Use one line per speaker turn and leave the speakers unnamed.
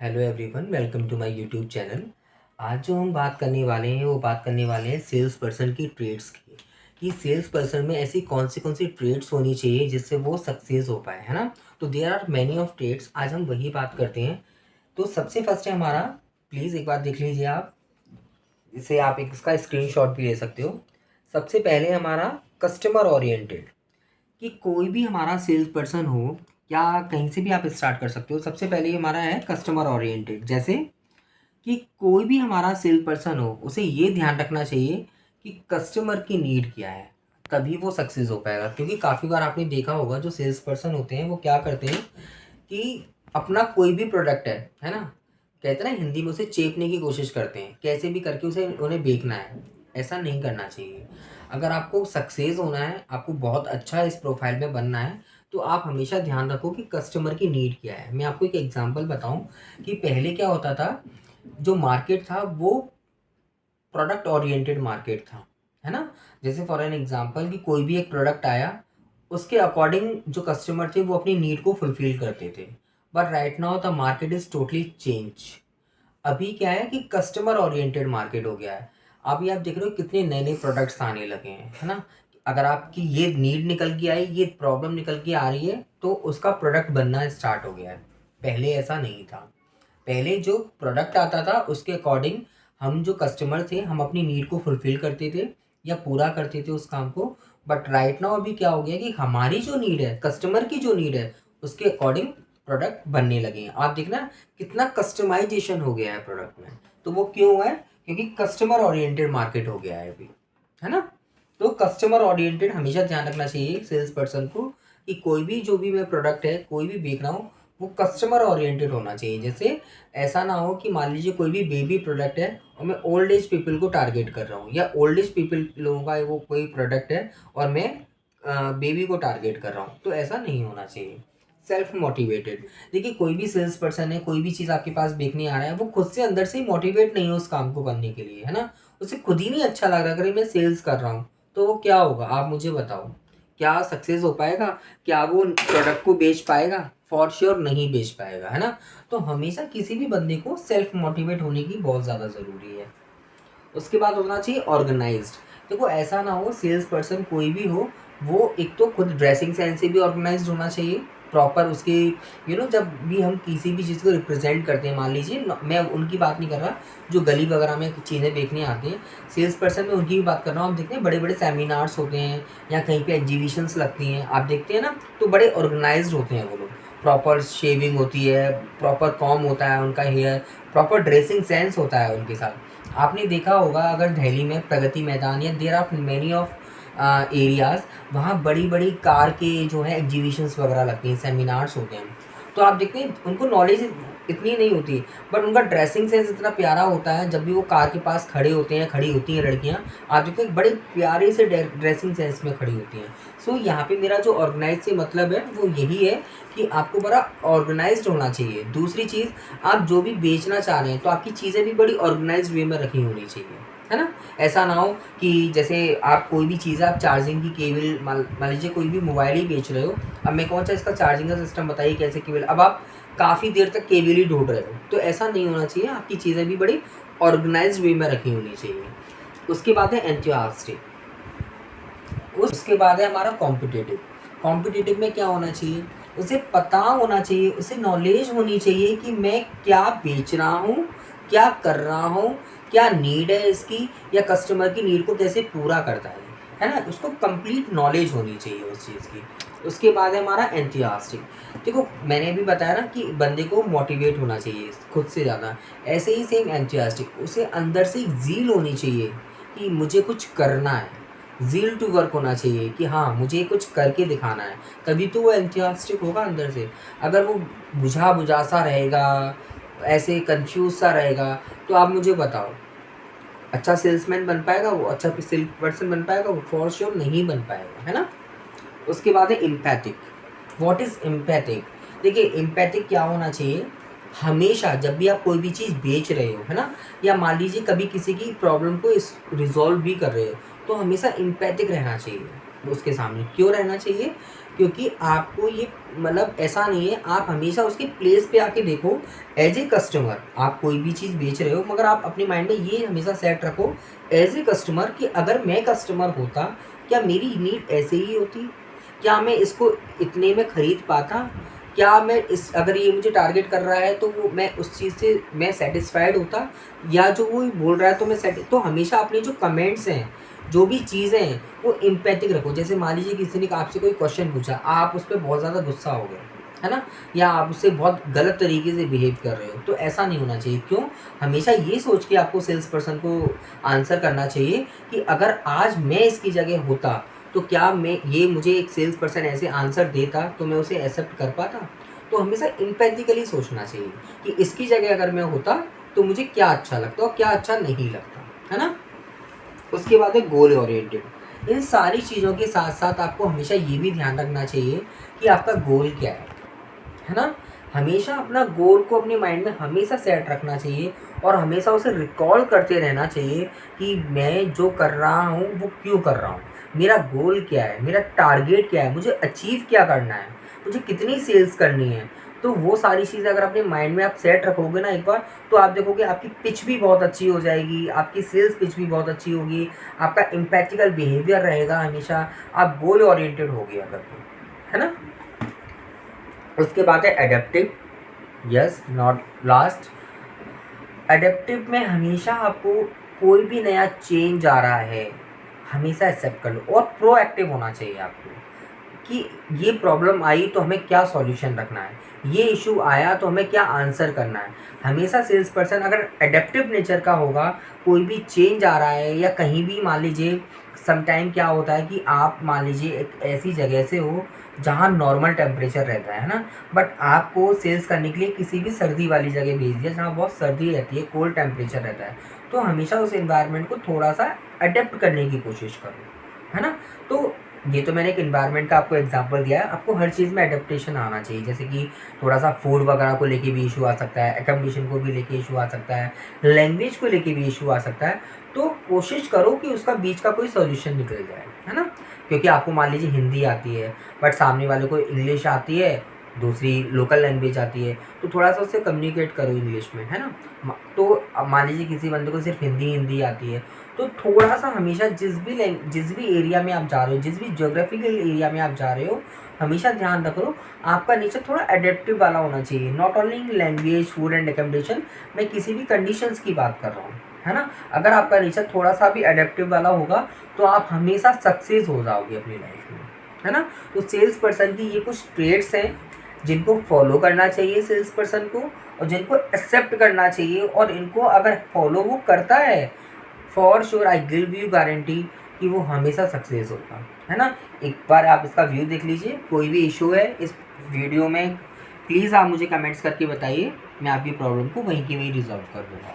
Hello everyone, welcome to my YouTube channel. आज जो हम बात करने वाले हैं वो बात करने वाले हैं सेल्स पर्सन की ट्रेड्स की, कि सेल्स पर्सन में ऐसी कौन सी ट्रेड्स होनी चाहिए जिससे वो सक्सेस हो पाए, है ना। तो there are many of trades, आज हम वही बात करते हैं। तो सबसे फर्स्ट है हमारा, प्लीज़ एक बार देख लीजिए आप, इसे आप एक इसका स्क्रीनशॉट भी ले सकते हो। सबसे पहले हमारा कस्टमर ओरिएंटेड, कि कोई भी हमारा सेल्स पर्सन हो या कहीं से भी आप स्टार्ट कर सकते हो। सबसे पहले हमारा है कस्टमर ओरिएंटेड, जैसे कि कोई भी हमारा सेल्स पर्सन हो उसे ये ध्यान रखना चाहिए कि कस्टमर की नीड क्या है, तभी वो सक्सेस हो पाएगा। क्योंकि काफ़ी बार आपने देखा होगा जो सेल्स पर्सन होते हैं वो क्या करते हैं कि अपना कोई भी प्रोडक्ट है ना, कहते हैं ना हिंदी में, उसे चेपने की कोशिश करते हैं, कैसे भी करके उसे उन्हें बेचना है। ऐसा नहीं करना चाहिए। अगर आपको सक्सेस होना है, आपको बहुत अच्छा इस प्रोफाइल में बनना है, तो आप हमेशा ध्यान रखो कि कस्टमर की नीड क्या है। मैं आपको एक एग्जांपल बताऊं कि पहले क्या होता था, जो मार्केट था वो प्रोडक्ट ओरिएंटेड मार्केट था, है ना। जैसे फॉर एन एग्जांपल कि कोई भी एक प्रोडक्ट आया, उसके अकॉर्डिंग जो कस्टमर थे वो अपनी नीड को फुलफिल करते थे। But right now the market is totally change. अभी क्या है कि कस्टमर ओरिएंटेड मार्केट हो गया है। अभी आप देख रहे हो कितने नए नए प्रोडक्ट्स आने लगे हैं, है ना। अगर आपकी ये नीड निकल के आई, ये प्रॉब्लम निकल के आ रही है, तो उसका प्रोडक्ट बनना स्टार्ट हो गया है। पहले ऐसा नहीं था। पहले जो प्रोडक्ट आता था उसके अकॉर्डिंग हम जो कस्टमर थे, हम अपनी नीड को फुलफिल करते थे या पूरा करते थे उस काम को। बट राइट नाउ अभी क्या हो गया कि हमारी जो नीड है, कस्टमर की जो नीड है, उसके अकॉर्डिंग प्रोडक्ट बनने लगे हैं। आप देखना कितना कस्टमाइजेशन हो गया है प्रोडक्ट में। तो वो क्यों हुआ है? क्योंकि कस्टमर ओरिएंटेड मार्केट हो गया है अभी, है ना। तो कस्टमर ओरिएंटेड हमेशा ध्यान रखना चाहिए सेल्स पर्सन को, कि कोई भी जो भी मैं प्रोडक्ट है, कोई भी बेच रहा हूँ, वो कस्टमर ओरिएंटेड होना चाहिए। जैसे ऐसा ना हो कि मान लीजिए कोई भी बेबी प्रोडक्ट है और मैं ओल्ड एज पीपल को टारगेट कर रहा हूँ, या ओल्ड एज पीपल लोगों का वो कोई प्रोडक्ट है और मैं बेबी को टारगेट कर रहा हूँ, तो ऐसा नहीं होना चाहिए। सेल्फ मोटिवेटेड, देखिए कोई भी सेल्स पर्सन है, कोई भी चीज़ आपके पास बेचने आ रहा है, वो खुद से अंदर से ही मोटिवेट नहीं है उस काम को करने के लिए, है ना। उसे खुद ही नहीं अच्छा लग रहा, अगर मैं सेल्स कर रहा हूँ तो वो क्या होगा, आप मुझे बताओ। क्या सक्सेस हो पाएगा? क्या वो प्रोडक्ट को बेच पाएगा? फॉर श्योर नहीं बेच पाएगा, है ना। तो हमेशा किसी भी बंदे को सेल्फ मोटिवेट होने की बहुत ज़्यादा ज़रूरी है। उसके बाद होना चाहिए ऑर्गेनाइज्ड। देखो ऐसा ना हो सेल्स पर्सन कोई भी हो, वो एक तो खुद ड्रेसिंग सेंस से भी ऑर्गेनाइज्ड होना चाहिए, प्रॉपर उसकी, जब भी हम किसी भी चीज़ को रिप्रेजेंट करते हैं, मान लीजिए मैं उनकी बात नहीं कर रहा जो गली वगैरह में चीज़ें बेचने आती हैं, सेल्स पर्सन में उनकी भी बात कर रहा हूँ। आप देखते हैं बड़े बड़े सेमिनार्स होते हैं या कहीं पे एग्जीबिशंस लगती हैं, आप देखते हैं ना, तो बड़े ऑर्गेनाइज्ड होते हैं वो लोग। प्रॉपर शेविंग होती है, प्रॉपर कॉम होता है उनका हेयर, प्रॉपर ड्रेसिंग सेंस होता है उनके साथ। आपने देखा होगा अगर दिल्ली में प्रगति मैदान या there are many of areas, वहाँ बड़ी बड़ी कार के जो है एग्जीबिशंस वगैरह लगती हैं, सेमिनार्स होते हैं। तो आप देखते हैं उनको नॉलेज इतनी नहीं होती, बट उनका ड्रेसिंग सेंस इतना प्यारा होता है। जब भी वो कार के पास खड़े होते हैं, खड़ी होती हैं लड़कियाँ, आप देखते हैं बड़े प्यारे से ड्रेसिंग सेंस में खड़ी होती हैं। सो यहाँ पे मेरा जो ऑर्गेनाइज से मतलब है वो यही है कि आपको बड़ा ऑर्गेनाइज्ड होना चाहिए। दूसरी चीज़, आप जो भी बेचना चाह रहे हैं तो आपकी चीज़ें भी बड़ी ऑर्गेनाइज्ड वे में रखी होनी चाहिए, है ना। ऐसा ना हो कि जैसे आप कोई भी चीज़, आप चार्जिंग की केबल, मान लीजिए कोई भी मोबाइल ही बेच रहे हो, अब मैं कौन सा इसका चार्जिंग का सिस्टम बताइए कैसे केबल, अब आप काफ़ी देर तक केबल ही ढूंढ रहे हो, तो ऐसा नहीं होना चाहिए। आपकी चीज़ें भी बड़ी ऑर्गेनाइज्ड वे में रखी होनी चाहिए। उसके बाद है एंथुसियास्टिक। उसके बाद है हमारा कॉम्पिटिटिव। कॉम्पिटिटिव में क्या होना चाहिए? उसे पता होना चाहिए, उसे नॉलेज होनी चाहिए कि मैं क्या बेच रहा हूँ, क्या कर रहा हूँ, क्या नीड है इसकी, या कस्टमर की नीड को कैसे पूरा करता है ना। उसको कंप्लीट नॉलेज होनी चाहिए उस चीज़ की। उसके बाद है हमारा एंथुसियास्टिक। देखो मैंने भी बताया ना कि बंदे को मोटिवेट होना चाहिए खुद से ज़्यादा, ऐसे ही सेम एंथुसियास्टिक, उसे अंदर से एक ज़ील होनी चाहिए कि मुझे कुछ करना है। ज़ील टू वर्क होना चाहिए कि हाँ मुझे कुछ करके दिखाना है, तभी तो वो एंथुसियास्टिक होगा अंदर से। अगर वो बुझा बुझा सा रहेगा, ऐसे कंफ्यूज सा रहेगा, तो आप मुझे बताओ अच्छा सेल्समैन बन पाएगा वो, अच्छा सेल्स पर्सन बन पाएगा वो? फॉर श्योर नहीं बन पाएगा, है ना। उसके बाद है एम्पैथिक। What is empathic? देखिए एम्पैथिक क्या होना चाहिए, हमेशा जब भी आप कोई भी चीज़ बेच रहे हो, है ना, या मान लीजिए कभी किसी की प्रॉब्लम को इस रिजॉल्व भी कर रहे हो, तो हमेशा एम्पैथिक रहना चाहिए। उसके सामने क्यों रहना चाहिए? क्योंकि आपको ये मतलब ऐसा नहीं है, आप हमेशा उसके प्लेस पे आके देखो। एज ए कस्टमर आप कोई भी चीज़ बेच रहे हो, मगर आप अपने माइंड में ये हमेशा सेट रखो एज ए कस्टमर कि अगर मैं कस्टमर होता, क्या मेरी नीड ऐसे ही होती? क्या मैं इसको इतने में ख़रीद पाता? क्या मैं इस अगर ये मुझे टारगेट कर रहा है तो वो मैं उस चीज़ से मैं सेटिस्फाइड होता, या जो वो बोल रहा है तो मैं तो हमेशा अपने जो कमेंट्स हैं, जो भी चीज़ें हैं, वो एम्पैथिक रखो। जैसे मान लीजिए किसी ने आपसे कोई क्वेश्चन पूछा, आप उस पे बहुत ज़्यादा गुस्सा हो गए, है ना? या आप उससे बहुत गलत तरीके से बिहेव कर रहे हो, तो ऐसा नहीं होना चाहिए। क्यों? हमेशा ये सोच के आपको सेल्स पर्सन को आंसर करना चाहिए कि अगर आज मैं इसकी जगह होता, तो क्या मैं ये मुझे एक सेल्स पर्सन ऐसे आंसर देता तो मैं उसे एक्सेप्ट कर पाता? तो हमेशा एम्पैथिकली सोचना चाहिए कि इसकी जगह अगर मैं होता तो मुझे क्या अच्छा लगता और क्या अच्छा नहीं लगता, है ना? उसके बाद है गोल ओरिएंटेड। इन सारी चीज़ों के साथ साथ आपको हमेशा ये भी ध्यान रखना चाहिए कि आपका गोल क्या है ना? हमेशा अपना गोल को अपने माइंड में हमेशा सेट रखना चाहिए और हमेशा उसे रिकॉल करते रहना चाहिए कि मैं जो कर रहा हूँ वो क्यों कर रहा हूँ, मेरा गोल क्या है, मेरा टारगेट क्या है, मुझे अचीव क्या करना है, मुझे कितनी सेल्स करनी है। तो वो सारी चीज़ें अगर अपने माइंड में आप सेट रखोगे ना एक बार, तो आप देखोगे आपकी पिच भी बहुत अच्छी हो जाएगी, आपकी सेल्स पिच भी बहुत अच्छी होगी, आपका एम्पैथिकल बिहेवियर रहेगा हमेशा, आप गोल ओरिएंटेड हो गया करके, है ना? उसके बाद है adaptive. Yes, not last. Adaptive में हमेशा आपको कोई भी नया चेंज आ रहा है, हमेशा एक्सेप्ट कर लो और प्रोएक्टिव होना चाहिए आपको कि ये प्रॉब्लम आई तो हमें क्या सॉल्यूशन रखना है, ये इशू आया तो हमें क्या आंसर करना है। हमेशा सेल्स पर्सन अगर एडेप्टिव नेचर का होगा, कोई भी चेंज आ रहा है या कहीं भी मान लीजिए समटाइम क्या होता है कि आप मान लीजिए एक ऐसी जगह से हो जहाँ नॉर्मल टेम्परेचर रहता है ना, बट आपको सेल्स करने के लिए किसी भी सर्दी वाली जगह भेज दिया जहाँ बहुत सर्दी रहती है, कोल्ड टेम्परेचर रहता है, तो हमेशा उस एनवायरनमेंट को थोड़ा सा अडेप्ट करने की कोशिश करो, है ना? तो ये तो मैंने एक एनवायरनमेंट का आपको एग्जांपल दिया है, आपको हर चीज़ में एडेप्टेशन आना चाहिए। जैसे कि थोड़ा सा फूड वगैरह को लेके भी इशू आ सकता है, एकोमोडेशन को भी लेके इशू आ सकता है, लैंग्वेज को लेके भी इशू आ सकता है। तो कोशिश करो कि उसका बीच का कोई सॉल्यूशन निकल जाए, है ना? क्योंकि आपको मान लीजिए हिंदी आती है बट सामने वाले को इंग्लिश आती है, दूसरी लोकल लैंग्वेज आती है, तो थोड़ा सा उससे कम्युनिकेट करो इंग्लिश में, है ना? तो अब मान लीजिए किसी बंदे को सिर्फ हिंदी हिंदी आती है, तो थोड़ा सा हमेशा जिस भी एरिया में आप जा रहे हो, जिस भी ज्योग्राफिकल एरिया में आप जा रहे हो, हमेशा ध्यान रखो आपका नेचर थोड़ा एडेप्टिव वाला होना चाहिए। Not only in language, food and accommodation, मैं किसी भी कंडीशंस की बात कर रहा हूँ, है ना? अगर आपका नेचर थोड़ा सा भी एडेप्टिव वाला होगा तो आप हमेशा सक्सेस हो जाओगे अपनी लाइफ में, है ना? तो सेल्स पर्सन की ये कुछ ट्रेड्स हैं जिनको फॉलो करना चाहिए सेल्स पर्सन को, और जिनको एक्सेप्ट करना चाहिए, और इनको अगर फॉलो वो करता है, for sure I give you guarantee कि वो हमेशा सक्सेस होगा, है ना? एक बार आप इसका व्यू देख लीजिए। कोई भी इशू है इस वीडियो में, प्लीज़ आप मुझे कमेंट्स करके बताइए, मैं आपकी प्रॉब्लम को वहीं की वहीं रिजॉल्व कर दूँगा।